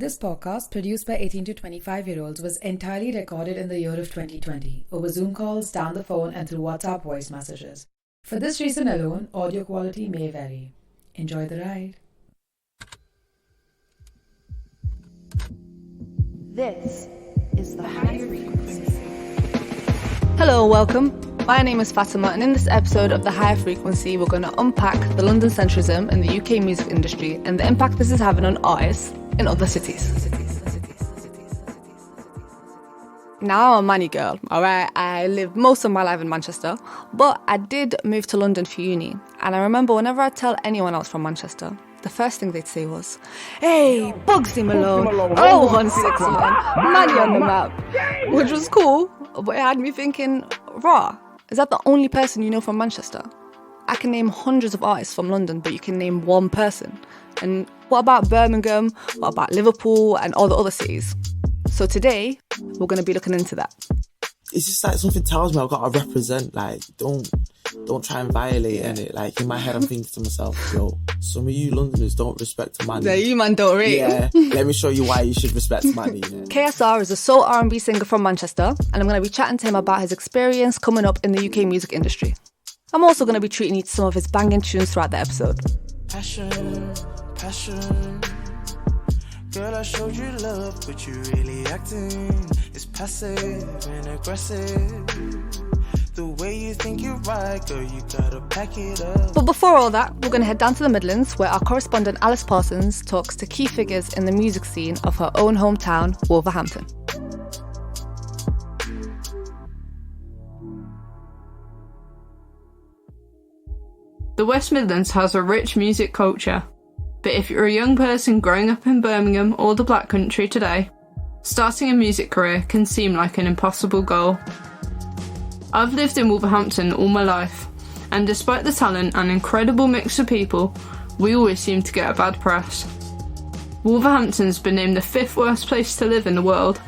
This podcast, produced by 18 to 25-year-olds, was entirely recorded in the year of 2020 over Zoom calls, down the phone, and through WhatsApp voice messages. For this reason alone, audio quality may vary. Enjoy the ride. This is the higher frequency. Hello, welcome. My name is Fatima, and in this episode of The Higher Frequency, we're going to unpack the London-centrism in the UK music industry and the impact this is having on artists in other cities. Now I'm a Manny girl, alright? I lived most of my life in Manchester, but I did move to London for uni. And I remember whenever I tell anyone else from Manchester, the first thing they'd say was, "Hey, Bugsy Malone, 016 man, Manny on the map," which was cool, but it had me thinking, raw, is that the only person you know from Manchester? I can name hundreds of artists from London, but you can name one person. And what about Birmingham? What about Liverpool and all the other cities? So today, we're going to be looking into that. It's just like something tells me I've got to represent, like, don't try and violate it. Like, in my head, I'm thinking to myself, yo, some of you Londoners don't respect Manny. Yeah, you man don't rate. Yeah, let me show you why you should respect Manny. Yeah. KSR is a soul R&B singer from Manchester, and I'm going to be chatting to him about his experience coming up in the UK music industry. I'm also going to be treating you to some of his banging tunes throughout the episode. Passion. Girl, I showed you love, but you really acting. It's passive and aggressive. The way you think you're right, girl, you gotta pack it up. But before all that, we're going to head down to the Midlands, where our correspondent Alys Parsons talks to key figures in the music scene of her own hometown, Wolverhampton. The West Midlands has a rich music culture, but if you're a young person growing up in Birmingham or the Black Country today, starting a music career can seem like an impossible goal. I've lived in Wolverhampton all my life, and despite the talent and incredible mix of people, we always seem to get a bad press. Wolverhampton's been named the 5th worst place to live in the world,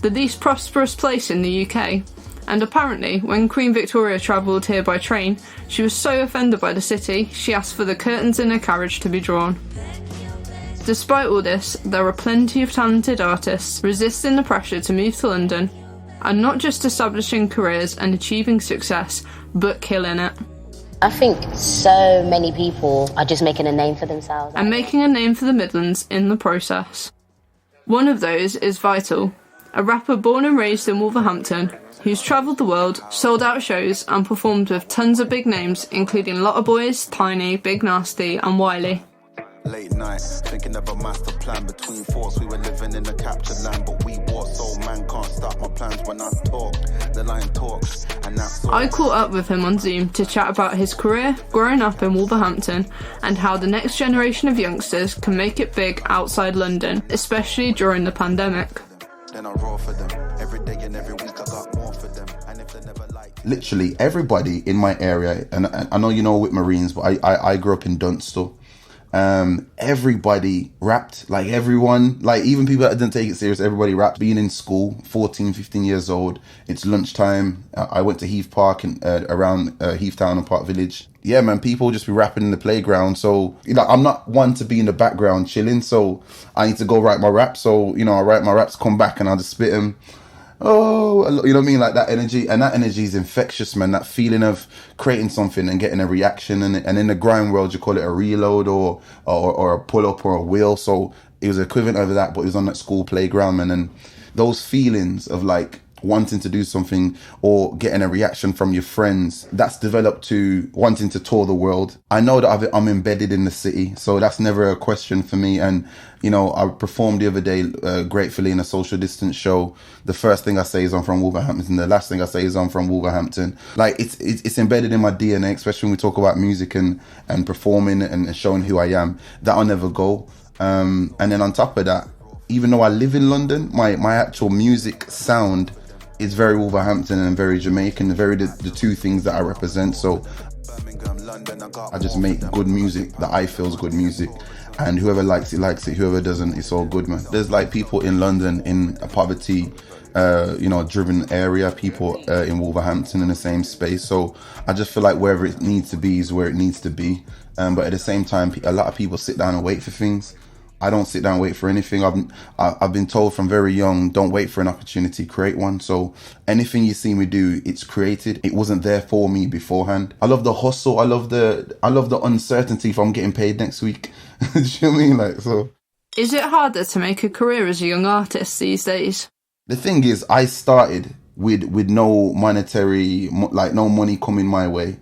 the least prosperous place in the UK, and apparently, when Queen Victoria travelled here by train, she was so offended by the city, she asked for the curtains in her carriage to be drawn. Despite all this, there are plenty of talented artists resisting the pressure to move to London, and not just establishing careers and achieving success, but killing it. I think so many people are just making a name for themselves. And making a name for the Midlands in the process. One of those is Vital, a rapper born and raised in Wolverhampton, who's travelled the world, sold out shows and performed with tons of big names, including Lotta Boys, Tiny, Big Nasty and Wiley. Late night, thinking of a master plan between force. We were living in a captured land, but we war, so man can't stop my plans when I talk. The line talks, and that's all. I caught up with him on Zoom to chat about his career, growing up in Wolverhampton, and how the next generation of youngsters can make it big outside London, especially during the pandemic. Then I roar for them. Every day and every week I got more for them. And if they never like... Literally everybody in my area, and I know you know with Marines, but I grew up in Dunstall. Everybody rapped, like everyone, like even people that didn't take it serious, everybody rapped. Being in school, 14, 15 years old, it's lunchtime. I went to Heath Park and around Heath Town and Park Village. Yeah, man, people just be rapping in the playground. So, you know, I'm not one to be in the background chilling. So I need to go write my raps. So, you know, I write my raps, come back and I'll just spit them. Oh, you know what I mean? Like that energy, and that energy is infectious, man. That feeling of creating something and getting a reaction, and in the grime world, you call it a reload or a pull up or a wheel. So it was equivalent of that, but it was on that school playground, man. And those feelings of like wanting to do something or getting a reaction from your friends, that's developed to wanting to tour the world. I know that I'm embedded in the city, so that's never a question for me. And you know, I performed the other day gratefully in a social distance show. The first thing I say is I'm from Wolverhampton. The last thing I say is I'm from Wolverhampton. Like it's embedded in my DNA, especially when we talk about music and performing and showing who I am. That'll never go. And then on top of that, even though I live in London, my actual music sound is very Wolverhampton and very Jamaican, very the two things that I represent. So I just make good music that I feel is good music, and whoever likes it, whoever doesn't, it's all good, man. There's like people in London in a poverty driven area, people in Wolverhampton in the same space. So I just feel like wherever it needs to be is where it needs to be. But at the same time, a lot of people sit down and wait for things. I don't sit down and wait for anything. I've been told from very young, don't wait for an opportunity, create one. So anything you see me do, it's created. It wasn't there for me beforehand. I love the hustle. I love the uncertainty if I'm getting paid next week. Do you know what I mean? Like, so. Is it harder to make a career as a young artist these days? The thing is, I started with no monetary, like no money coming my way.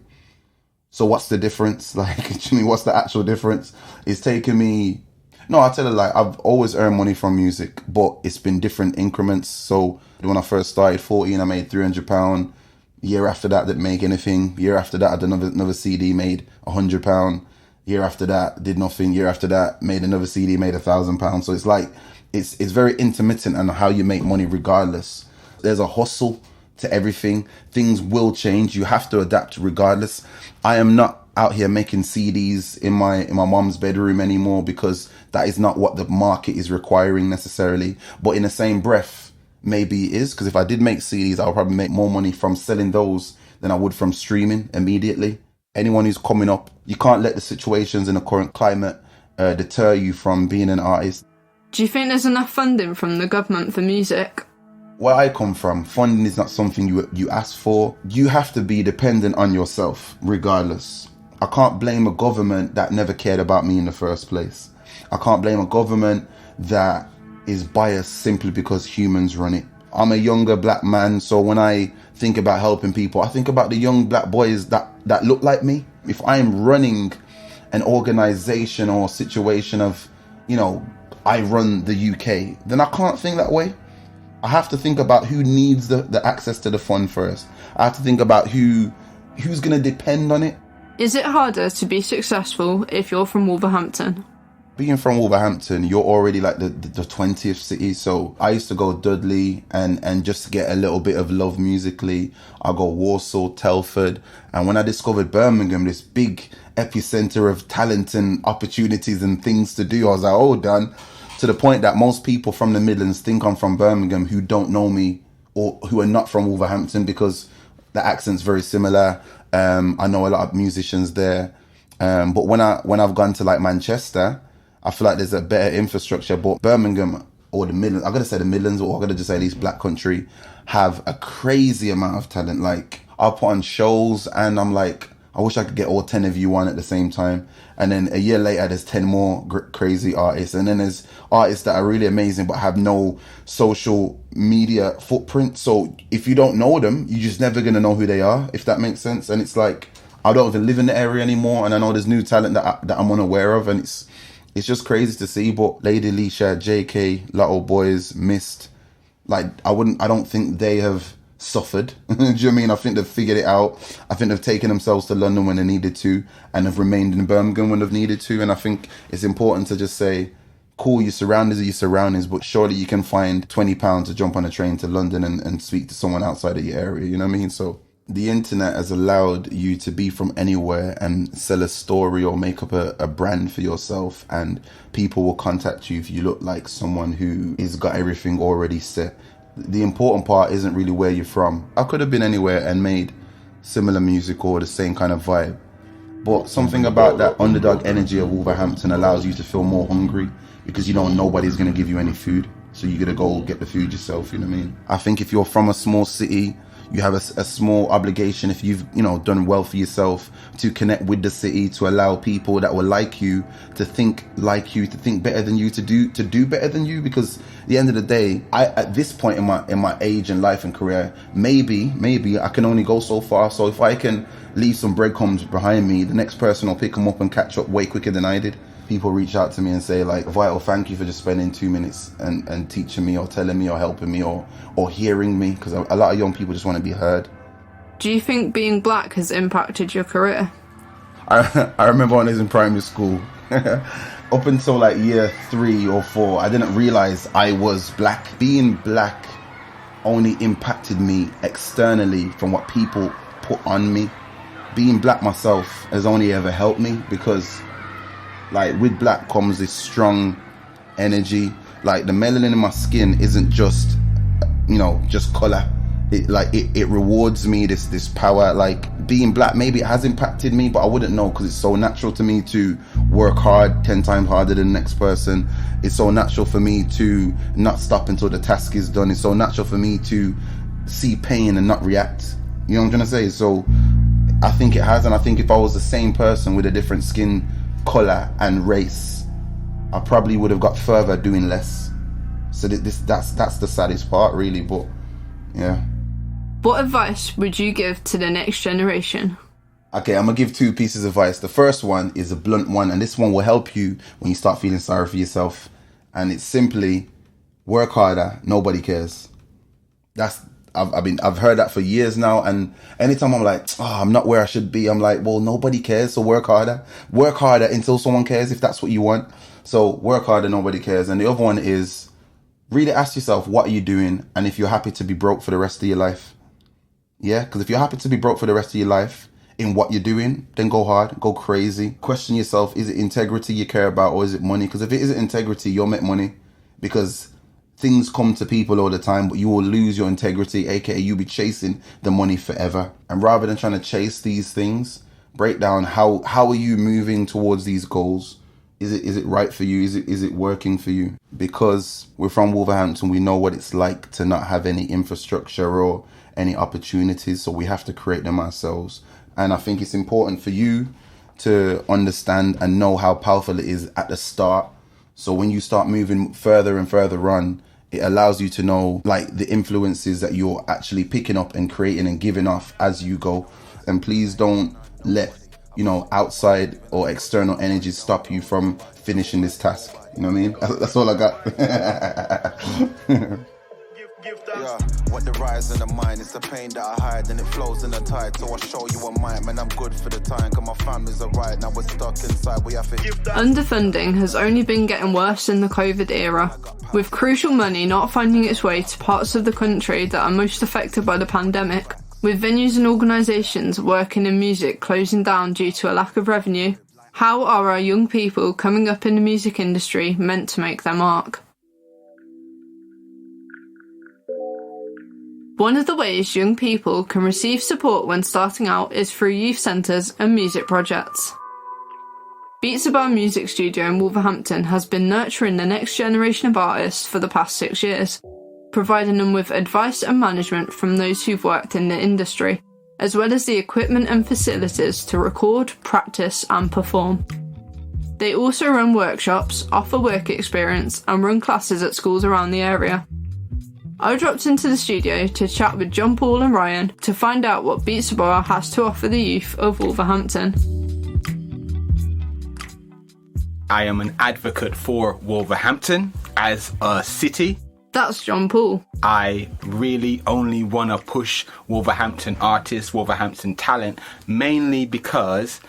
So what's the difference? Like, do you know what I mean? What's the actual difference? It's taken me... No, I tell you, like, I've always earned money from music, but it's been different increments. So when I first started 14, I made £300. Year after that, didn't make anything. Year after that, I did another CD, made £100. Year after that, did nothing. Year after that, made another CD, made £1,000. So it's like, it's very intermittent on how you make money regardless. There's a hustle to everything. Things will change. You have to adapt regardless. I am not out here making CDs in my mom's bedroom anymore, because that is not what the market is requiring necessarily. But in the same breath, maybe it is, because if I did make CDs, I would probably make more money from selling those than I would from streaming immediately. Anyone who's coming up, you can't let the situations in the current climate deter you from being an artist. Do you think there's enough funding from the government for music? Where I come from, funding is not something you ask for. You have to be dependent on yourself regardless. I can't blame a government that never cared about me in the first place. I can't blame a government that is biased simply because humans run it. I'm a younger black man, so when I think about helping people, I think about the young black boys that look like me. If I'm running an organization or situation of, you know, I run the UK, then I can't think that way. I have to think about who needs the access to the fund first. I have to think about who's going to depend on it. Is it harder to be successful if you're from Wolverhampton? Being from Wolverhampton, you're already like the 20th city. So I used to go Dudley and just to get a little bit of love musically. I go Warsaw, Telford. And when I discovered Birmingham, this big epicenter of talent and opportunities and things to do, I was like, oh, done. To the point that most people from the Midlands think I'm from Birmingham who don't know me or who are not from Wolverhampton, because the accent's very similar. I know a lot of musicians there. But when I've gone to like Manchester, I feel like there's a better infrastructure. But Birmingham or the Midlands, I'm going to say the Midlands, or I'm going to just say at least Black Country, have a crazy amount of talent. Like, I put on shows and I'm like, I wish I could get all 10 of you on at the same time. And then a year later, there's 10 more crazy artists. And then there's artists that are really amazing but have no social media footprint. So if you don't know them, you're just never going to know who they are, if that makes sense. And it's like, I don't even live in the area anymore. And I know there's new talent that I'm unaware of. And it's just crazy to see. But Lady Leisha, JK, Lotto Boys, Mist, like, I don't think they have suffered. Do you know what I mean? I think they've figured it out. I think they've taken themselves to London when they needed to, and have remained in Birmingham when they've needed to. And I think it's important to just say, cool, your surroundings are your surroundings, but surely you can find £20 to jump on a train to London and speak to someone outside of your area. You know what I mean? So the internet has allowed you to be from anywhere and sell a story or make up a brand for yourself, and people will contact you if you look like someone who has got everything already set. The important part isn't really where you're from. I could have been anywhere and made similar music or the same kind of vibe. But something about that underdog energy of Wolverhampton allows you to feel more hungry, because you know nobody's going to give you any food. So you're going to go get the food yourself, you know what I mean? I think if you're from a small city, you have a small obligation, if you've, you know, done well for yourself, to connect with the city, to allow people that will like you, to think like you, to think better than you, to do better than you. Because at the end of the day, at this point in my age and life and career, maybe I can only go so far. So if I can leave some breadcrumbs behind me, the next person will pick them up and catch up way quicker than I did. People reach out to me and say, like, Vital, thank you for just spending 2 minutes and teaching me or telling me or helping me or hearing me, because a lot of young people just want to be heard. Do you think being black has impacted your career? I remember when I was in primary school, up until like year 3 or 4, I didn't realize I was black. Being black only impacted me externally from what people put on me. Being black myself has only ever helped me, because like with black comes this strong energy. Like the melanin in my skin isn't just, you know, just color. it rewards me this power. Like being black, maybe it has impacted me, but I wouldn't know because it's so natural to me to work hard 10 times harder than the next person. It's so natural for me to not stop until the task is done. It's so natural for me to see pain and not react. You know what I'm trying to say? So I think it has, and I think if I was the same person with a different skin color and race, I probably would have got further doing less. So that's the saddest part, really. But yeah. What advice would you give to the next generation? Okay, I'm gonna give 2 pieces of advice. The first one is a blunt one, and this one will help you when you start feeling sorry for yourself. And it's simply work harder. Nobody cares. I've heard that for years now, and anytime I'm like, I'm not where I should be, I'm like, well, nobody cares, so work harder. Work harder until someone cares, if that's what you want. So work harder, nobody cares. And the other one is really ask yourself, what are you doing? And if you're happy to be broke for the rest of your life. Yeah, because if you're happy to be broke for the rest of your life in what you're doing, then go hard, go crazy. Question yourself, is it integrity you care about, or is it money? Because if it isn't integrity, you'll make money, because things come to people all the time, but you will lose your integrity, aka you'll be chasing the money forever. And rather than trying to chase these things, break down how are you moving towards these goals? Is it right for you? Is it working for you? Because we're from Wolverhampton, we know what it's like to not have any infrastructure or any opportunities, so we have to create them ourselves. And I think it's important for you to understand and know how powerful it is at the start. So when you start moving further and further on, it allows you to know like the influences that you're actually picking up and creating and giving off as you go. And please don't let, outside or external energies stop you from finishing this task. You know what I mean? That's all I got. Yeah, what the rise in the mind is the pain that I hide, and it flows in the tide. So I show you a mind, man, I'm good for the time, cause my family's alright, now we're stuck inside, we have to. Underfunding has only been getting worse in the COVID era, with crucial money not finding its way to parts of the country that are most affected by the pandemic, with venues and organisations working in music closing down due to a lack of revenue. How are our young people coming up in the music industry meant to make their mark? One of the ways young people can receive support when starting out is through youth centres and music projects. Beatsabar Music Studio in Wolverhampton has been nurturing the next generation of artists for the past 6 years, providing them with advice and management from those who've worked in the industry, as well as the equipment and facilities to record, practice and perform. They also run workshops, offer work experience and run classes at schools around the area. I dropped into the studio to chat with John Paul and Ryan to find out what Beatsabar has to offer the youth of Wolverhampton. I am an advocate for Wolverhampton as a city. That's John Paul. I really only want to push Wolverhampton artists, Wolverhampton talent, mainly because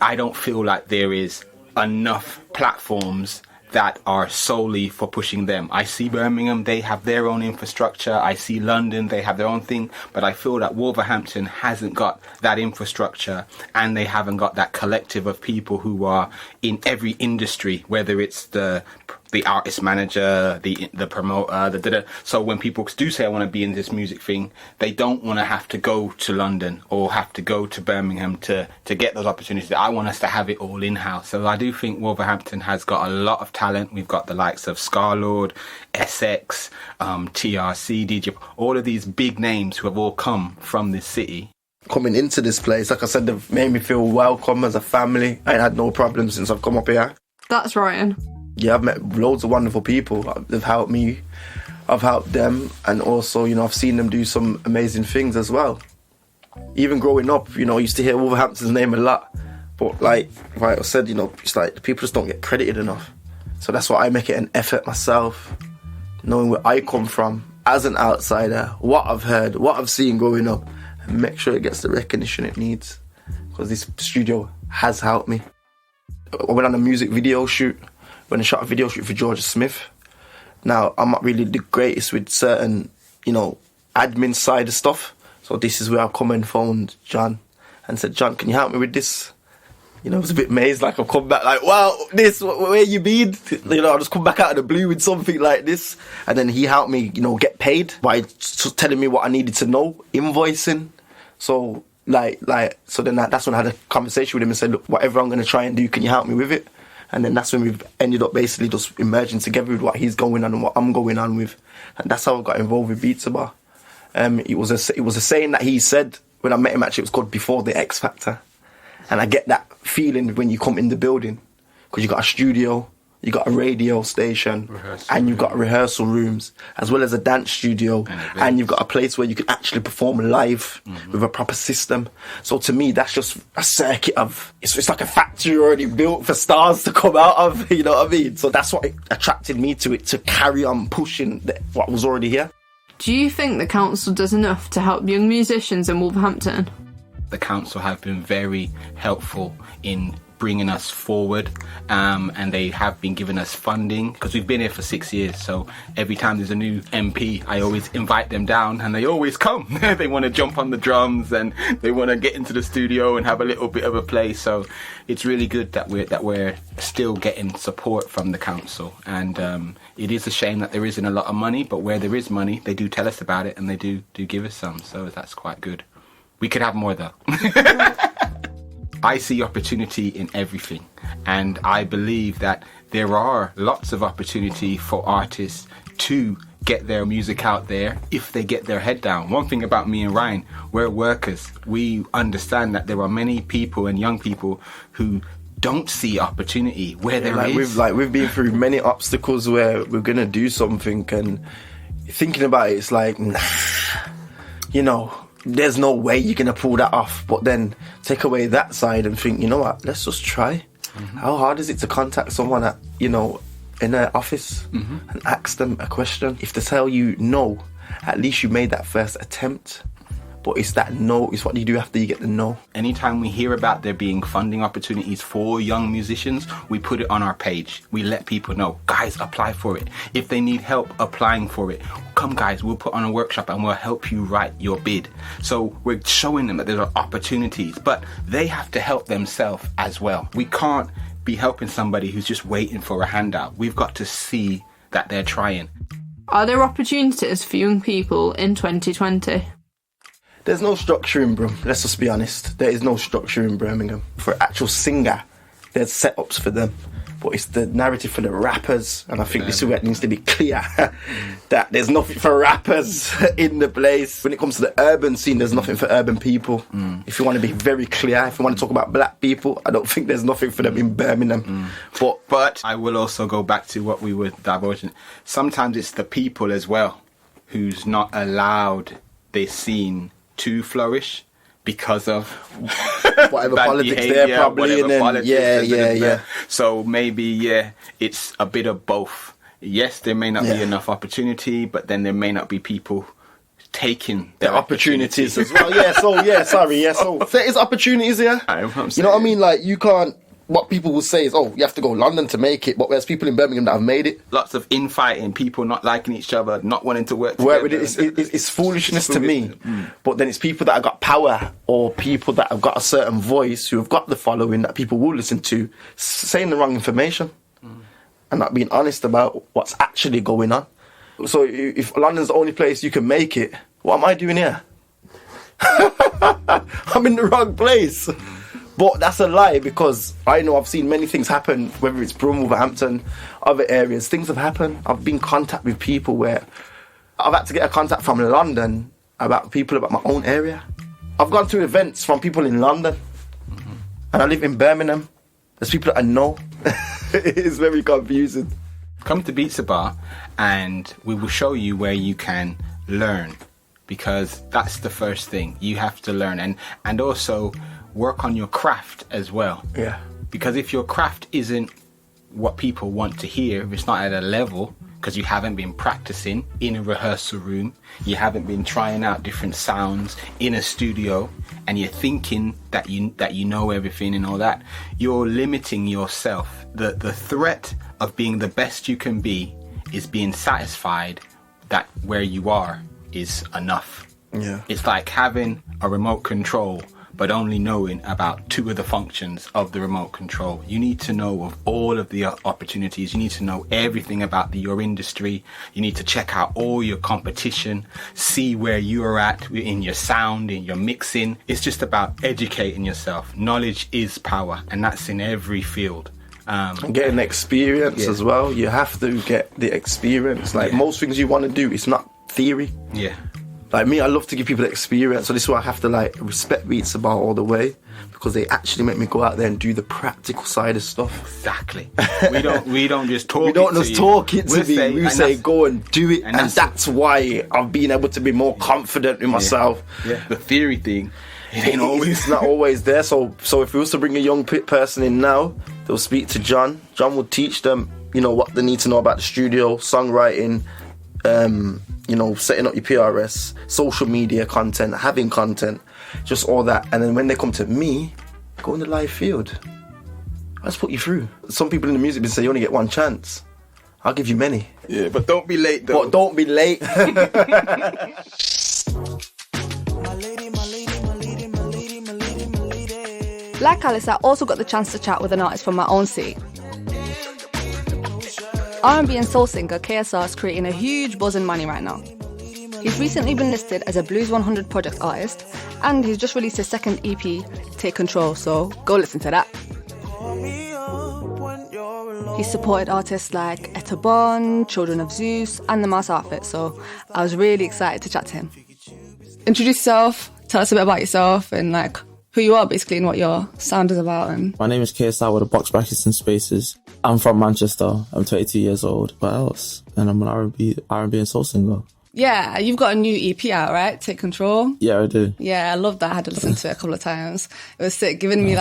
I don't feel like there is enough platforms that are solely for pushing them. I see Birmingham, they have their own infrastructure. I see London, they have their own thing. But I feel that Wolverhampton hasn't got that infrastructure, and they haven't got that collective of people who are in every industry, whether it's the artist manager, the promoter, So when people do say I want to be in this music thing, they don't want to have to go to London or have to go to Birmingham to get those opportunities. I want us to have it all in-house. So I do think Wolverhampton has got a lot of talent. We've got the likes of Scarlord, SX, TRC, DJ, all of these big names who have all come from this city. Coming into this place, like I said, they've made me feel welcome as a family. I ain't had no problems since I've come up here. That's Ryan. Yeah, I've met loads of wonderful people. They've helped me, I've helped them, and also, I've seen them do some amazing things as well. Even growing up, I used to hear Wolverhampton's name a lot, but like I said, it's like people just don't get credited enough. So that's why I make it an effort myself, knowing where I come from as an outsider, what I've heard, what I've seen growing up, and make sure it gets the recognition it needs, because this studio has helped me. I went on a music video shoot. When I shot a video shoot for Georgia Smith. Now, I'm not really the greatest with certain, admin side of stuff. So this is where I come and phoned John and said, John, can you help me with this? You know, I was a bit mazed, like I've come back like, wow, where you been? You know, I just come back out of the blue with something like this. And then he helped me, you know, get paid by telling me what I needed to know, invoicing. So so then that's when I had a conversation with him and said, look, whatever I'm going to try and do, can you help me with it? And then that's when we've ended up basically just emerging together with what he's going on and what I'm going on with. And that's how I got involved with Beatsabar. It was a saying that he said when I met him, actually. It was called Before the X Factor. And I get that feeling when you come in the building, because you got a studio, you got a radio station, and you've got rehearsal rooms, as well as a dance studio, and you've got a place where you can actually perform live with a proper system. So to me, that's just a circuit of, it's like a factory already built for stars to come out of, you know what I mean? So that's what attracted me to it, to carry on pushing what was already here. Do you think the council does enough to help young musicians in Wolverhampton? The council have been very helpful in bringing us forward, and they have been giving us funding, because we've been here for 6 years. So every time there's a new MP, I always invite them down, and they always come. They want to jump on the drums, and they want to get into the studio and have a little bit of a play. So it's really good that we're still getting support from the council. And it is a shame that there isn't a lot of money, but where there is money, they do tell us about it, and they do give us some. So that's quite good. We could have more though. I see opportunity in everything, and I believe that there are lots of opportunity for artists to get their music out there if they get their head down. One thing about me and Ryan, we're workers. We understand that there are many people and young people who don't see opportunity where there is. We've been through many obstacles where we're gonna do something, and thinking about it, it's like, nah, you know, there's no way you're going to pull that off. But then take away that side and think, you know what, let's just try. How hard is it to contact someone at, you know, in their office and ask them a question? If they tell you no, at least you made that first attempt. But it's that no, it's what you do after you get the no. Anytime we hear about there being funding opportunities for young musicians, we put it on our page. We let people know, guys, apply for it. If they need help applying for it, come guys, we'll put on a workshop and we'll help you write your bid. So we're showing them that there are opportunities, but they have to help themselves as well. We can't be helping somebody who's just waiting for a handout. We've got to see that they're trying. Are there opportunities for young people in 2020? There's no structure in Brum, let's just be honest. There is no structure in Birmingham. For an actual singer, there's setups for them. But it's the narrative for the rappers, and I think this is where it needs to be clear, that there's nothing for rappers in the place. When it comes to the urban scene, there's nothing for urban people. If you want to be very clear, if you want to talk about black people, I don't think there's nothing for them in Birmingham. But I will also go back to what we were diverging. Sometimes it's the people as well who's not allowed this scene to flourish because of whatever politics behavior, there probably, and then, yeah. So maybe it's a bit of both. Yes, there may not be enough opportunity, but then there may not be people taking their opportunities as well. So there is opportunities here. You know what I mean? Like, you can't. What people will say is, oh, you have to go London to make it, but there's people in Birmingham that have made it. Lots of infighting, people not liking each other, not wanting to work together. It's foolishness to me. But then it's people that have got power, or people that have got a certain voice, who have got the following that people will listen to, saying the wrong information and not being honest about what's actually going on. So if London's the only place you can make it, what am I doing here? I'm in the wrong place. But that's a lie, because I know I've seen many things happen, whether it's Brum, Wolverhampton, other areas. Things have happened. I've been in contact with people where I've had to get a contact from London about people about my own area. I've gone to events from people in London, and I live in Birmingham. There's people that I know. It is very confusing. Come to Beatsabar and we will show you where you can learn, because that's the first thing. You have to learn, and also work on your craft as well. Yeah. Because if your craft isn't what people want to hear, if it's not at a level, because you haven't been practicing in a rehearsal room, you haven't been trying out different sounds in a studio, and you're thinking that you know everything and all that, you're limiting yourself. The threat of being the best you can be is being satisfied that where you are is enough. Yeah. It's like having a remote control but only knowing about 2 of the functions of the remote control. You need to know of all of the opportunities. You need to know everything about your industry. You need to check out all your competition, see where you are at in your sound, in your mixing. It's just about educating yourself. Knowledge is power, and that's in every field. And getting experience as well. You have to get the experience. Like most things you want to do, it's not theory. Yeah. Like me, I love to give people experience. So this is why I have to like respect Beatsabar all the way, because they actually make me go out there and do the practical side of stuff. Exactly. We don't just talk. We don't just talk it to me. We say go and do it, and that's why I've been able to be more confident in myself. Yeah. The theory thing. It ain't always. It's not always there. So if we was to bring a young person in now, they'll speak to John. John will teach them, what they need to know about the studio, songwriting, setting up your PRS, social media content, having content, just all that. And then when they come to me, go in the live field. I'll just put you through. Some people in the music business say you only get one chance. I'll give you many. Yeah, but don't be late though. But don't be late. Like Alys, I also got the chance to chat with an artist from my own city. R&B and soul singer KSR is creating a huge buzz in Manny right now. He's recently been listed as a Blues 100 Project artist, and he's just released his second EP, Take Control, so go listen to that. He's supported artists like Etta Bon, Children of Zeus, and The Mouse Outfit, so I was really excited to chat to him. Introduce yourself, tell us a bit about yourself, and who you are basically and what your sound is about. And my name is KSR with a box brackets and spaces. I'm from Manchester. I'm 22 years old. What else? And I'm an R&B and soul singer. yeah, you've got a new EP out, right? Take Control. Yeah, I do. Yeah, I love that. I had to listen to it a couple of times. It was sick, giving me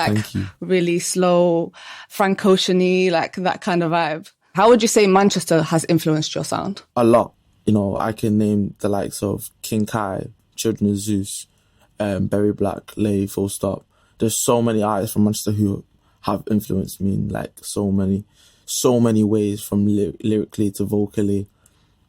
really slow, Frank Ocean-y, that kind of vibe. How would you say Manchester has influenced your sound? A lot. You know, I can name the likes of King Kai, Children of Zeus, Berry Black, Lay, Full Stop. There's so many artists from Manchester who have influenced me in so many ways, from lyrically to vocally.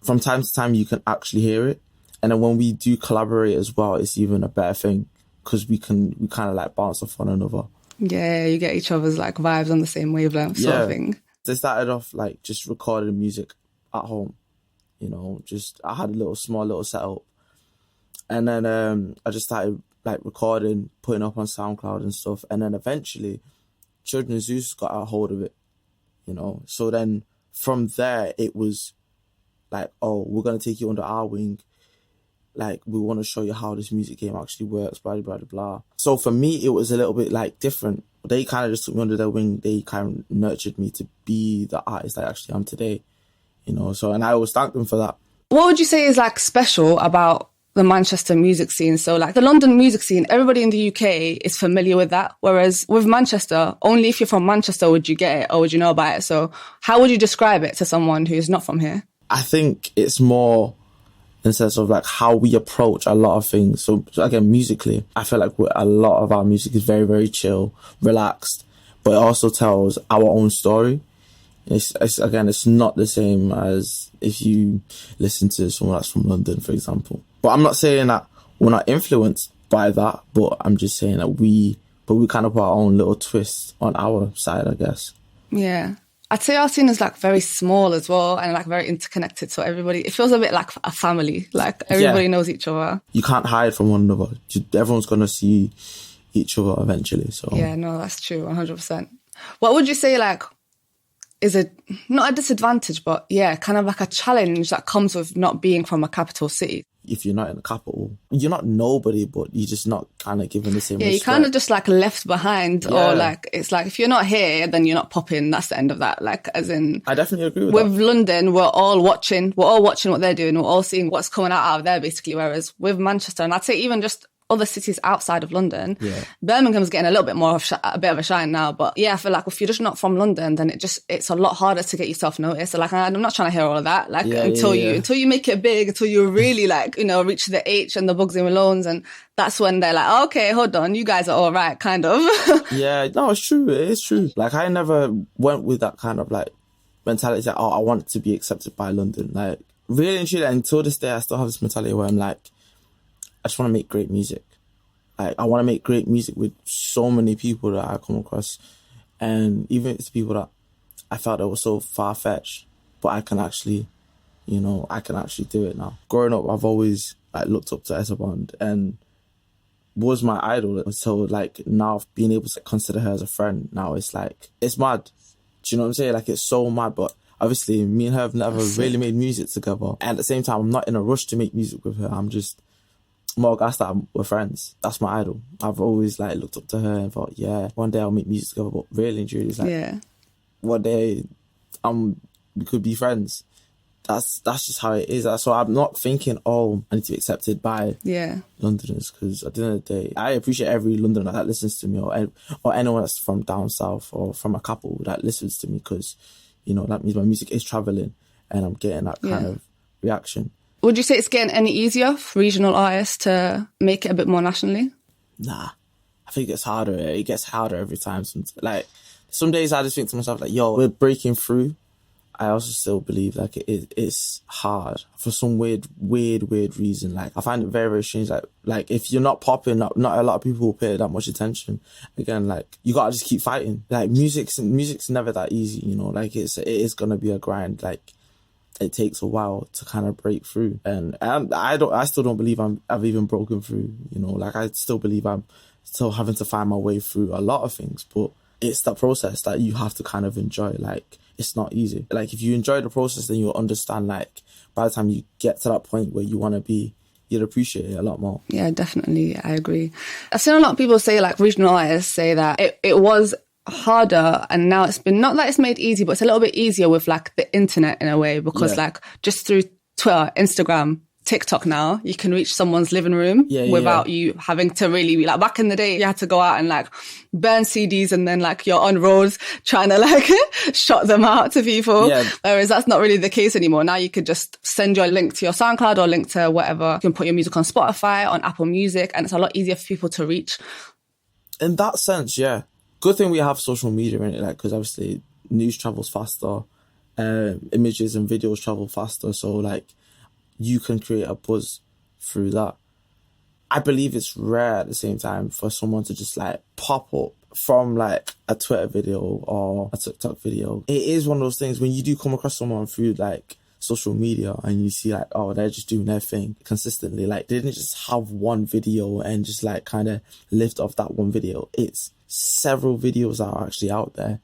From time to time, you can actually hear it. And then when we do collaborate as well, it's even a better thing because we kind of bounce off one another. Yeah, you get each other's vibes on the same wavelength sort of thing. They started off just recording music at home. You know, I had a small little setup. And then I just started recording, putting up on SoundCloud and stuff. And then eventually, Children of Zeus got a hold of it, you know. So then from there, it was oh, we're going to take you under our wing. We want to show you how this music game actually works, blah, blah, blah, blah. So for me, it was a little bit different. They kind of just took me under their wing. They kind of nurtured me to be the artist I actually am today, you know. So, and I always thank them for that. What would you say is special about the Manchester music scene? So the London music scene, everybody in the UK is familiar with that. Whereas with Manchester, only if you're from Manchester would you get it or would you know about it. So how would you describe it to someone who's not from here? I think it's more in the sense of how we approach a lot of things. So again, musically, I feel a lot of our music is very, very chill, relaxed, but it also tells our own story. It's not the same as if you listen to someone that's from London, for example. But I'm not saying that we're not influenced by that, but I'm just saying that we kind of put our own little twist on our side, I guess. Yeah. I'd say our scene is very small as well and very interconnected. So it feels a bit like a family. Everybody knows each other. You can't hide from one another. Everyone's going to see each other eventually. So yeah, no, that's true, 100%. What would you say is it not a disadvantage, but yeah, kind of a challenge that comes with not being from a capital city? If you're not in the capital, you're not nobody, but you're just not kind of given the same respect. You're kind of just left behind, or it's if you're not here, then you're not popping. That's the end of that. As in, I definitely agree with that. With London, we're all watching what they're doing. We're all seeing what's coming out of there, basically. Whereas with Manchester, and I'd say even just other cities outside of London, Birmingham's getting a little bit more of a bit of a shine now. But yeah, I feel if you're just not from London, then it's a lot harder to get yourself noticed. So I'm not trying to hear all of that. Until you make it big, until you really reach the H and the Bugsy Malones, and that's when they're okay, hold on, you guys are all right, kind of. Yeah, no, it's true. It is true. I never went with that kind of mentality that I want to be accepted by London. Really and truly, until this day, I still have this mentality where I'm I just want to make great music. Like, I want to make great music with so many people that I come across. And even if it's people that I felt that were so far-fetched, but I can actually do it now. Growing up, I've always like looked up to Esabond and was my idol. So like now being able to consider her as a friend now, it's like, it's mad. Do you know what I'm saying? Like, it's so mad. But obviously me and her have never really made music together. And at the same time, I'm not in a rush to make music with her. I'm just more gassed that we're friends. That's my idol. I've always like looked up to her and thought, yeah, one day I'll make music together. But really and truly, it's like, one day we could be friends. That's just how it is. So I'm not thinking, oh, I need to be accepted by Londoners, because at the end of the day, I appreciate every Londoner that listens to me, or anyone that's from down south or from a couple that listens to me, because, you know, that means my music is travelling and I'm getting that kind of reaction. Would you say it's getting any easier for regional artists to make it a bit more nationally? Nah, I think it's harder. It gets harder every time. Like, some days I just think to myself, like, yo, we're breaking through. I also still believe like it's hard for some weird reason. Like, I find it very, very strange. Like if you're not popping, not a lot of people will pay that much attention. Again, like, you gotta just keep fighting. Like, music's never that easy, you know. Like, it is gonna be a grind. Like, it takes a while to kind of break through, and I still don't believe I've even broken through. You know, like, I still believe I'm still having to find my way through a lot of things, but it's the process that you have to kind of enjoy. Like, it's not easy. Like, if you enjoy the process, then you'll understand, like, by the time you get to that point where you want to be, you'll appreciate it a lot more. Yeah, definitely. I agree. I've seen a lot of people say, like, regional artists say that it was harder, and now it's been, not that it's made easy, but it's a little bit easier with, like, the internet in a way, because like, just through Twitter, Instagram, TikTok now, you can reach someone's living room without you having to really be like, back in the day, you had to go out and like burn CDs and then like you're on roads trying to like shot them out to people. Yeah. Whereas that's not really the case anymore. Now you could just send your link to your SoundCloud or link to whatever. You can put your music on Spotify, on Apple Music, and it's a lot easier for people to reach. In that sense, yeah. Good thing we have social media in it, like, because obviously news travels faster, images and videos travel faster. So like, you can create a buzz through that. I believe it's rare at the same time for someone to just like pop up from like a Twitter video or a TikTok video. It is one of those things when you do come across someone through like social media and you see like, oh, they're just doing their thing consistently. Like, they didn't just have one video and just like kind of lift off that one video. It's several videos that are actually out there.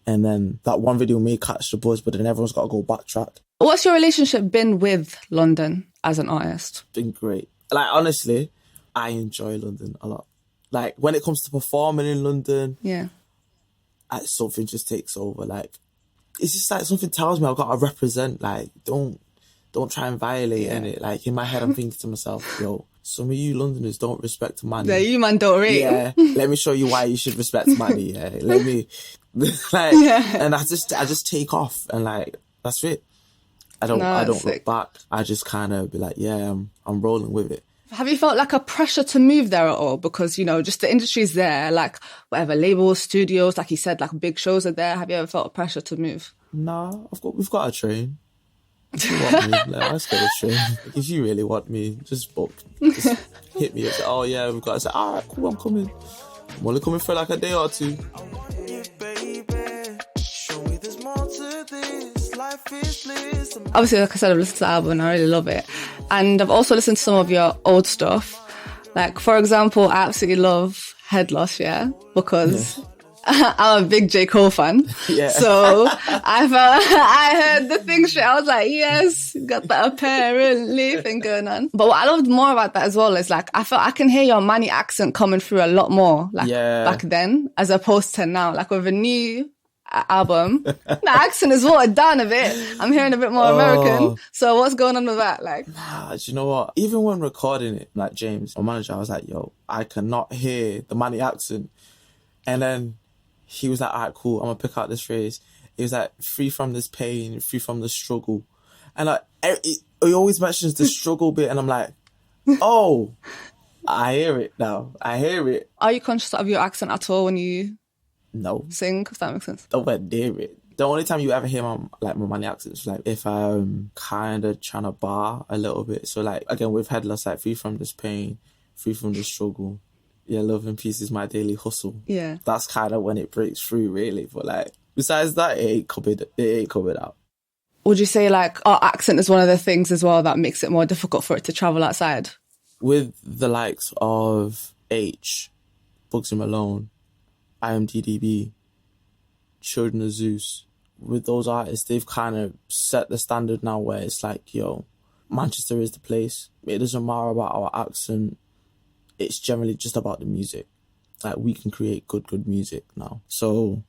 And then that one video may catch the buzz, but then everyone's got to go backtrack. What's your relationship been with London as an artist? Been great. Like, honestly, I enjoy London a lot. Like, when it comes to performing in London, something just takes over. Like, it's just like something tells me I've got to represent. Like, don't try and violate it. Like, in my head, I'm thinking to myself, yo, some of you Londoners don't respect money. Yeah, you man don't rate. Yeah, let me show you why you should respect money. Yeah, let me, like, and I just take off and like, that's it. I don't look back. I just kind of be like, yeah, I'm rolling with it. Have you felt like a pressure to move there at all? Because, you know, just the industry's there, like whatever, labels, studios, like you said, like big shows are there. Have you ever felt a pressure to move? No, we've got a train. If you want me, let's get a train. If you really want me, just book. Just hit me up. Say, oh yeah, we've got to say, all right, cool, I'm coming. I'm only coming for like a day or two. Obviously, like I said, I've listened to the album and I really love it. And I've also listened to some of your old stuff. Like, for example, I absolutely love Head Loss, because I'm a big J. Cole fan. Yeah. So I heard the thing straight. I was like, yes, got that apparently thing going on. But what I loved more about that as well is like, I felt I can hear your Manny accent coming through a lot more like back then as opposed to now. Like with a new album, the accent is watered down a bit. I'm hearing a bit more American. So what's going on with that? Like, do you know what? Even when recording it, like James, my manager, I was like, yo, I cannot hear the Manny accent. And then he was like, all right, cool, I'm gonna pick out this phrase. He was like, free from this pain, free from the struggle. And like, he always mentions the struggle bit, and I'm like, oh, I hear it now. I hear it. Are you conscious of your accent at all when you sing, if that makes sense? Don't hear it. The only time you ever hear my Manny accent is like if I'm kind of trying to bar a little bit. So like, again, with Headless, like free from this pain, free from the struggle. Yeah, Love and Peace is my daily hustle. Yeah. That's kind of when it breaks through, really. But like, besides that, it ain't covered out. Would you say like our accent is one of the things as well that makes it more difficult for it to travel outside? With the likes of H, Bugsy Malone, IMDDB, Children of Zeus, with those artists, they've kind of set the standard now where it's like, yo, Manchester is the place. It doesn't matter about our accent. It's generally just about the music. Like, we can create good music now. So,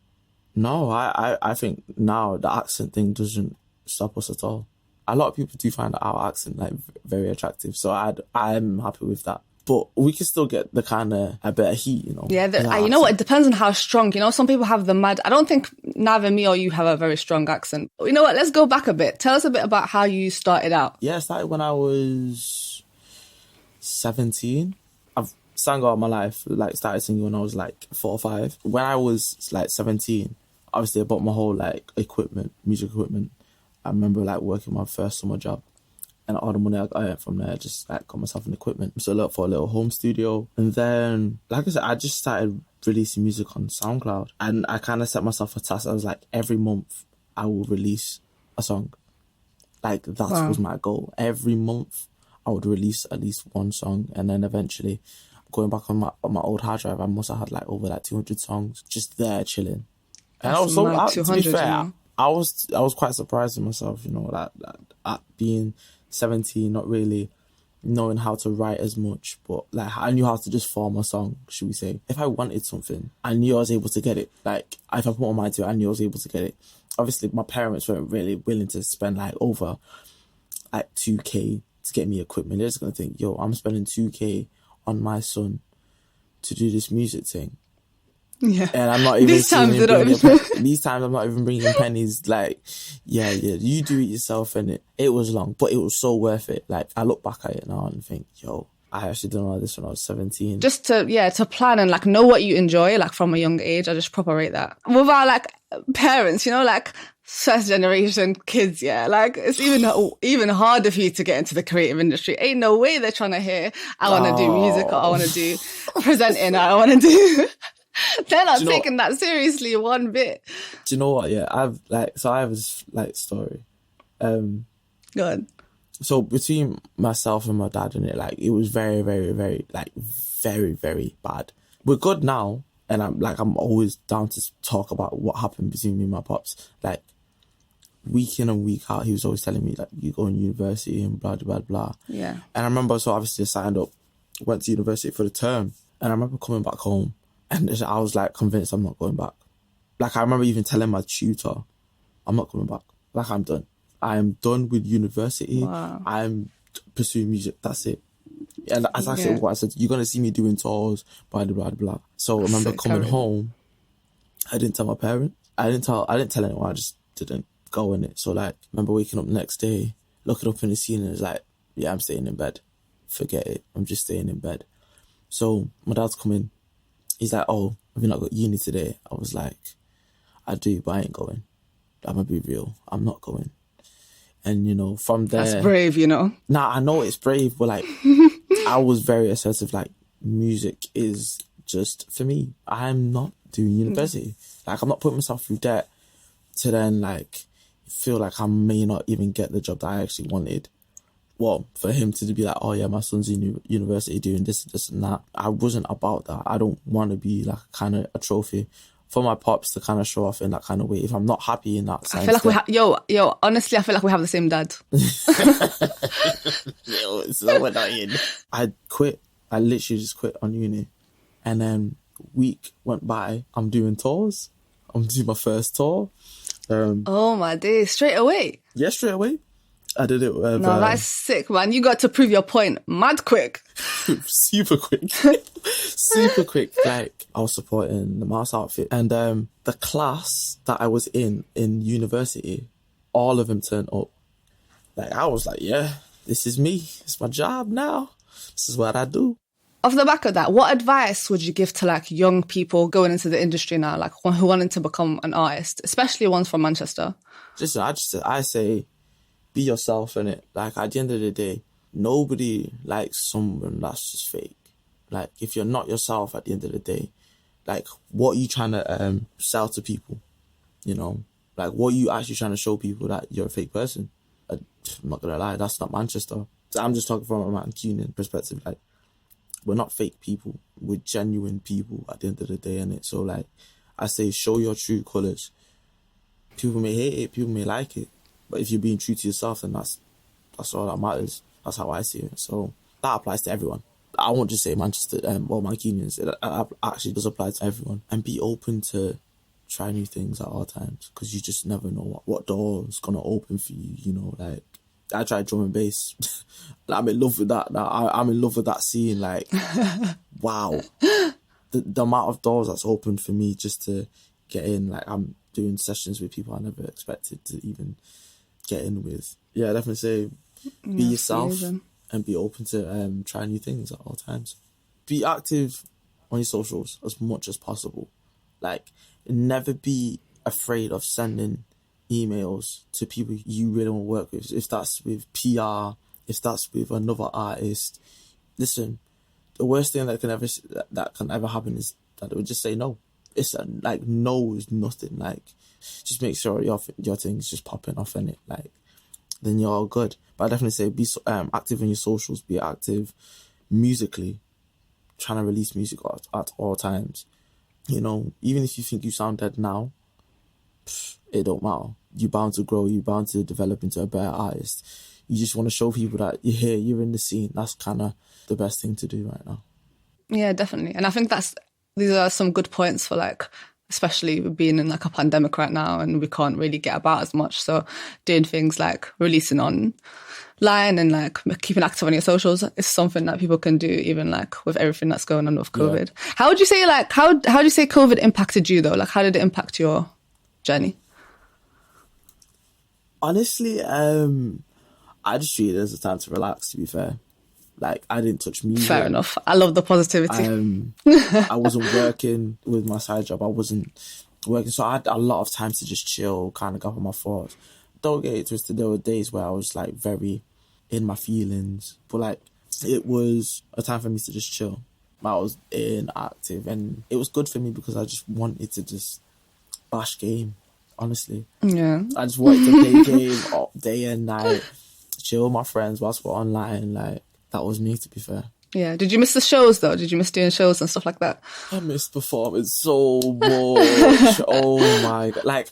no, I think now the accent thing doesn't stop us at all. A lot of people do find our accent like very attractive, so I'm happy with that. But we can still get the kind of a bit of heat, you know. Yeah, you know what? It depends on how strong. You know, some people have the mad. I don't think neither me or you have a very strong accent. But you know what? Let's go back a bit. Tell us a bit about how you started out. Yeah, I started when I was 17. I've sang all my life. Like, started singing when I was like 4 or 5. When I was like 17, obviously I bought my whole like music equipment. I remember like working my first summer job, and all the money I got from there, just like got myself an equipment. So I looked for a little home studio, and then, like I said, I just started releasing music on SoundCloud, and I kind of set myself a task. I was like, every month I will release a song. Like, that was my goal. Every month I would release at least one song, and then eventually, going back on my old hard drive, I must have had like over like 200 songs just there chilling. And I was so, to be fair, you know? I was quite surprised with myself, you know, that at being 17, not really knowing how to write as much, but like I knew how to just form a song, should we say. If I wanted something, I knew I was able to get it. Like, if I put my mind to it, I knew I was able to get it. Obviously, my parents weren't really willing to spend like over like 2K to get me equipment. They're just gonna think, yo, I'm spending 2K on my son to do this music thing. Yeah. And I'm not even these times I'm not even bringing pennies. Like, yeah, you do it yourself, and it was long, but it was so worth it. Like, I look back at it now and think, yo, I actually done all this when I was 17. Just to plan and like know what you enjoy, like from a young age. I just proper rate that. With our like parents, you know, like first generation kids, yeah, like it's even harder for you to get into the creative industry. Ain't no way they're trying to hear, I want to do music, or I want to do presenting, or I want to do. They're not taking that seriously one bit. Do you know what? Yeah, I have this like story. Go on. So between myself and my dad and it was very, very, very, like very, very bad. We're good now, and I'm always down to talk about what happened between me and my pops. Like, week in and week out, he was always telling me like, you go to university and blah blah blah. Yeah. And I remember, so obviously I signed up, went to university for the term, and I remember coming back home. And I was like convinced I'm not going back. Like, I remember even telling my tutor, I'm not coming back. Like, I'm done. I am done with university. Wow. I'm pursuing music. That's it. And that's actually what I said. You're going to see me doing tours, blah, blah, blah. So I remember coming home. I didn't tell my parents. I didn't tell anyone. I just didn't go in it. So like, I remember waking up the next day, looking up in the ceiling, and it's like, yeah, I'm staying in bed. Forget it. I'm just staying in bed. So my dad's coming. He's like, oh, have you not got uni today? I was like, I do, but I ain't going. I'm going to be real. I'm not going. And, you know, from there... That's brave, you know? Nah, I know it's brave, but, like, I was very assertive. Like, music is just, for me, I'm not doing university. Like, I'm not putting myself through debt to then, like, feel like I may not even get the job that I actually wanted. Well, for him to be like, oh yeah, my son's in university doing this and that. I wasn't about that. I don't want to be like kind of a trophy for my pops to kind of show off in that kind of way. If I'm not happy in that sense, I feel like honestly, I feel like we have the same dad. Yo, so we're not in. I quit. I literally just quit on uni. And then a week went by. I'm doing tours. I'm doing my first tour. Oh my days, straight away? Yeah, straight away. I did it with... No, that's sick, man. You got to prove your point mad quick. Super quick. Super quick. Like, I was supporting the Mouse outfit. And the class that I was in university, all of them turned up. Like, I was like, yeah, this is me. It's my job now. This is what I do. Off the back of that, what advice would you give to like young people going into the industry now, like who wanted to become an artist, especially ones from Manchester? I say... be yourself, innit? Like, at the end of the day, nobody likes someone that's just fake. Like, if you're not yourself at the end of the day, like, what are you trying to sell to people? You know, like, what are you actually trying to show people, that you're a fake person? I'm not gonna lie, that's not Manchester. So I'm just talking from a Mancunian perspective. Like, we're not fake people. We're genuine people at the end of the day, innit? So, like, I say, show your true colours. People may hate it, people may like it, but if you're being true to yourself, then that's all that matters. That's how I see it. So that applies to everyone. I won't just say Manchester or Mancunians. It actually does apply to everyone. And be open to try new things at all times, because you just never know what door is going to open for you, you know. Like, I tried drum and bass. I'm in love with that now. I'm in love with that scene. Like, wow. The amount of doors that's opened for me just to get in. Like, I'm doing sessions with people I never expected to even get in with. Yeah, I definitely say be yourself and be open to try new things at all times. Be active on your socials as much as possible. Like, never be afraid of sending emails to people you really want to work with. If that's with PR, if that's with another artist, listen, the worst thing that can ever happen is that they would just say no. It's like, no is nothing. Like, just make sure your thing's just popping off in it. Like, then you're all good. But I definitely say be active in your socials. Be active musically, trying to release music at all times. You know, even if you think you sound dead now, it don't matter. You're bound to grow. You're bound to develop into a better artist. You just want to show people that you're here, you're in the scene. That's kind of the best thing to do right now. Yeah, definitely. And I think these are some good points for, like, especially being in like a pandemic right now and we can't really get about as much. So doing things like releasing online and like keeping active on your socials is something that people can do, even like with everything that's going on with COVID. Yeah. How would you say how do you say COVID impacted you though? Like, how did it impact your journey? Honestly, I just treated it as a time to relax, to be fair. Like, I didn't touch music. Fair enough. I love the positivity. I wasn't working with my side job. I wasn't working. So I had a lot of time to just chill, kind of go on my thoughts. Don't get it twisted. There were days where I was like very in my feelings. But like, it was a time for me to just chill. I was inactive. And it was good for me because I just wanted to just bash game, honestly. Yeah. I just wanted to play game day and night, chill with my friends whilst we're online. Like, that was me, to be fair. Yeah. Did you miss the shows, though? Did you miss doing shows and stuff like that? I missed performing so much. Oh, my God. Like,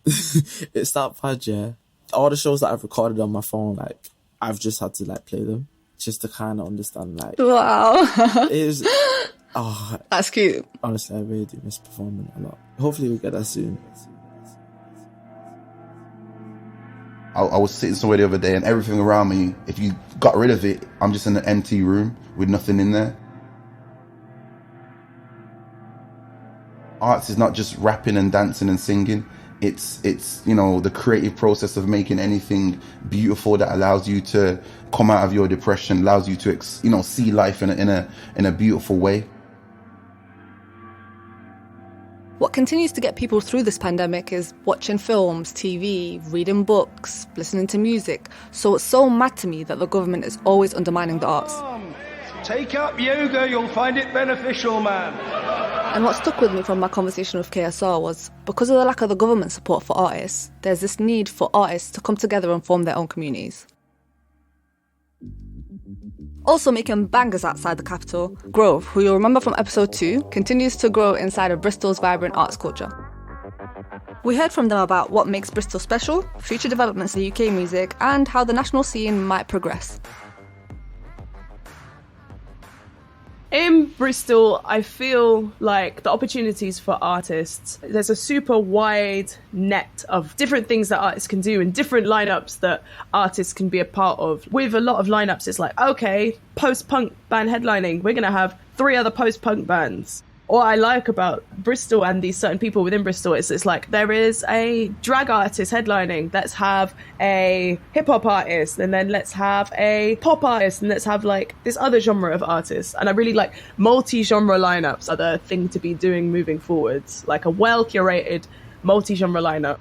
it's that bad, yeah. All the shows that I've recorded on my phone, like, I've just had to, like, play them just to kind of understand, like... Wow. It is... Oh, that's cute. Honestly, I really do miss performing a lot. Hopefully we'll get that soon. I was sitting somewhere the other day and everything around me, if you got rid of it, I'm just in an empty room with nothing in there. Arts is not just rapping and dancing and singing. It's you know, the creative process of making anything beautiful that allows you to come out of your depression, allows you to see life in a beautiful way. What continues to get people through this pandemic is watching films, TV, reading books, listening to music. So it's so mad to me that the government is always undermining the arts. Take up yoga, you'll find it beneficial, man. And what stuck with me from my conversation with KSR was, because of the lack of the government support for artists, there's this need for artists to come together and form their own communities. Also making bangers outside the capital, Grove, who you'll remember from episode 2, continues to grow inside of Bristol's vibrant arts culture. We heard from them about what makes Bristol special, future developments in UK music, and how the national scene might progress. In Bristol, I feel like the opportunities for artists, there's a super wide net of different things that artists can do and different lineups that artists can be a part of. With a lot of lineups, it's like, okay, post-punk band headlining, we're going to have 3 other post-punk bands. What I like about Bristol and these certain people within Bristol is it's like there is a drag artist headlining. Let's have a hip hop artist, and then let's have a pop artist, and let's have like this other genre of artists. And I really like multi-genre lineups are the thing to be doing moving forwards, like a well-curated multi-genre lineup.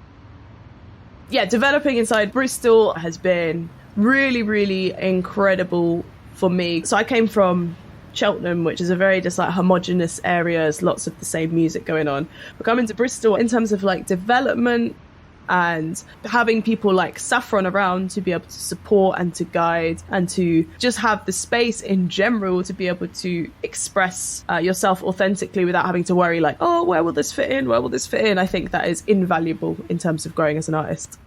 Yeah, developing inside Bristol has been really, really incredible for me. So I came from Cheltenham, which is a very just like homogenous area. There's lots of the same music going on. But coming to Bristol, in terms of like development and having people like Saffron around to be able to support and to guide and to just have the space in general to be able to express yourself authentically without having to worry like, oh, where will this fit in? Where will this fit in? I think that is invaluable in terms of growing as an artist.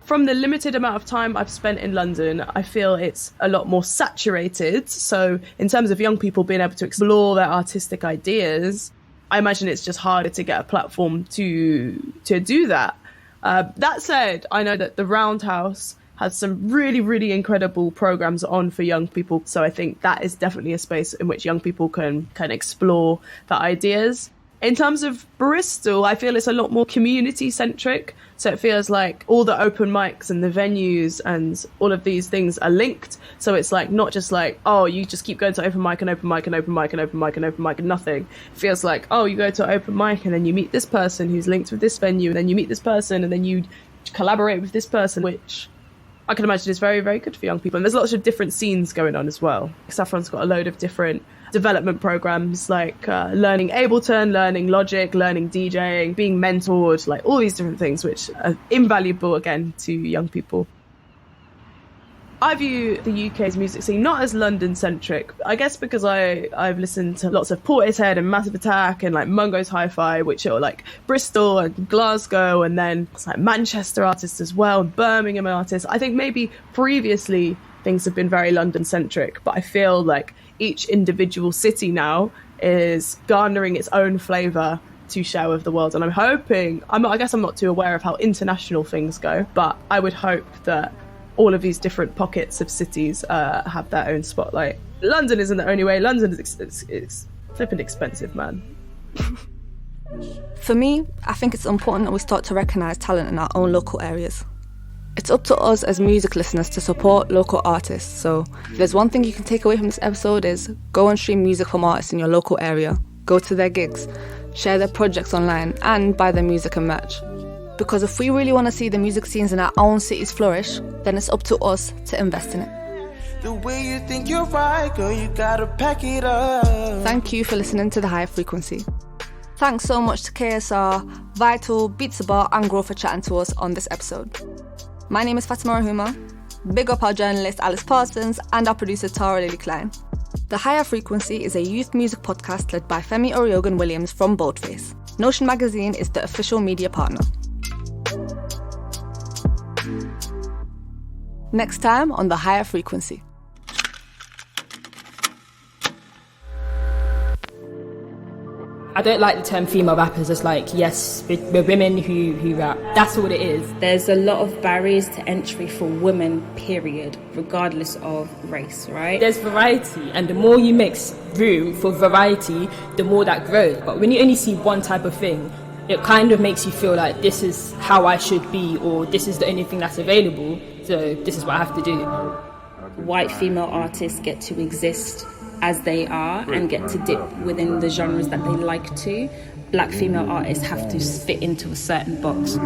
From the limited amount of time I've spent in London, I feel it's a lot more saturated. So in terms of young people being able to explore their artistic ideas, I imagine it's just harder to get a platform to do that. That said, I know that the Roundhouse has some really, really incredible programs on for young people. So I think that is definitely a space in which young people can explore their ideas. In terms of Bristol, I feel it's a lot more community centric. So it feels like all the open mics and the venues and all of these things are linked. So it's like not just like, oh, you just keep going to open mic and open mic and open mic and open mic and open mic and nothing. It feels like, oh, you go to open mic and then you meet this person who's linked with this venue, and then you meet this person and then you collaborate with this person, which I can imagine is very, very good for young people. And there's lots of different scenes going on as well. Saffron's got a load of different development programs like learning Ableton, learning Logic, learning DJing, being mentored, like all these different things which are invaluable again to young people. I view the UK's music scene not as London-centric, I guess because I've listened to lots of Portishead and Massive Attack and like Mungo's Hi-Fi, which are like Bristol and Glasgow, and then it's like Manchester artists as well, and Birmingham artists. I think maybe previously things have been very London-centric, but I feel like each individual city now is garnering its own flavour to share with the world. And I'm hoping, I guess I'm not too aware of how international things go, but I would hope that all of these different pockets of cities have their own spotlight. London isn't the only way. London is flipping expensive, man. For me, I think it's important that we start to recognise talent in our own local areas. It's up to us as music listeners to support local artists. So if there's one thing you can take away from this episode is go and stream music from artists in your local area, go to their gigs, share their projects online, and buy their music and merch. Because if we really want to see the music scenes in our own cities flourish, then it's up to us to invest in it. The way you think you're right, girl, you gotta pack it up. Thank you for listening to The Higher Frequency. Thanks so much to KSR, Vital, Beatsabar and Grow for chatting to us on this episode. My name is Fatima Rahouma. Big up our journalist Alys Parsons and our producer Tara Lily Klein. The Higher Frequency is a youth music podcast led by Femi Oriogun-Williams from Boldface. Notion Magazine is the official media partner. Next time on The Higher Frequency. I don't like the term female rappers. It's like, yes, we're women who rap. That's all it is. There's a lot of barriers to entry for women, period, regardless of race, right? There's variety, and the more you make room for variety, the more that grows. But when you only see one type of thing, it kind of makes you feel like this is how I should be, or this is the only thing that's available, so this is what I have to do. White female artists get to exist as they are and get to dip within the genres that they like to. Black female artists have to fit into a certain box.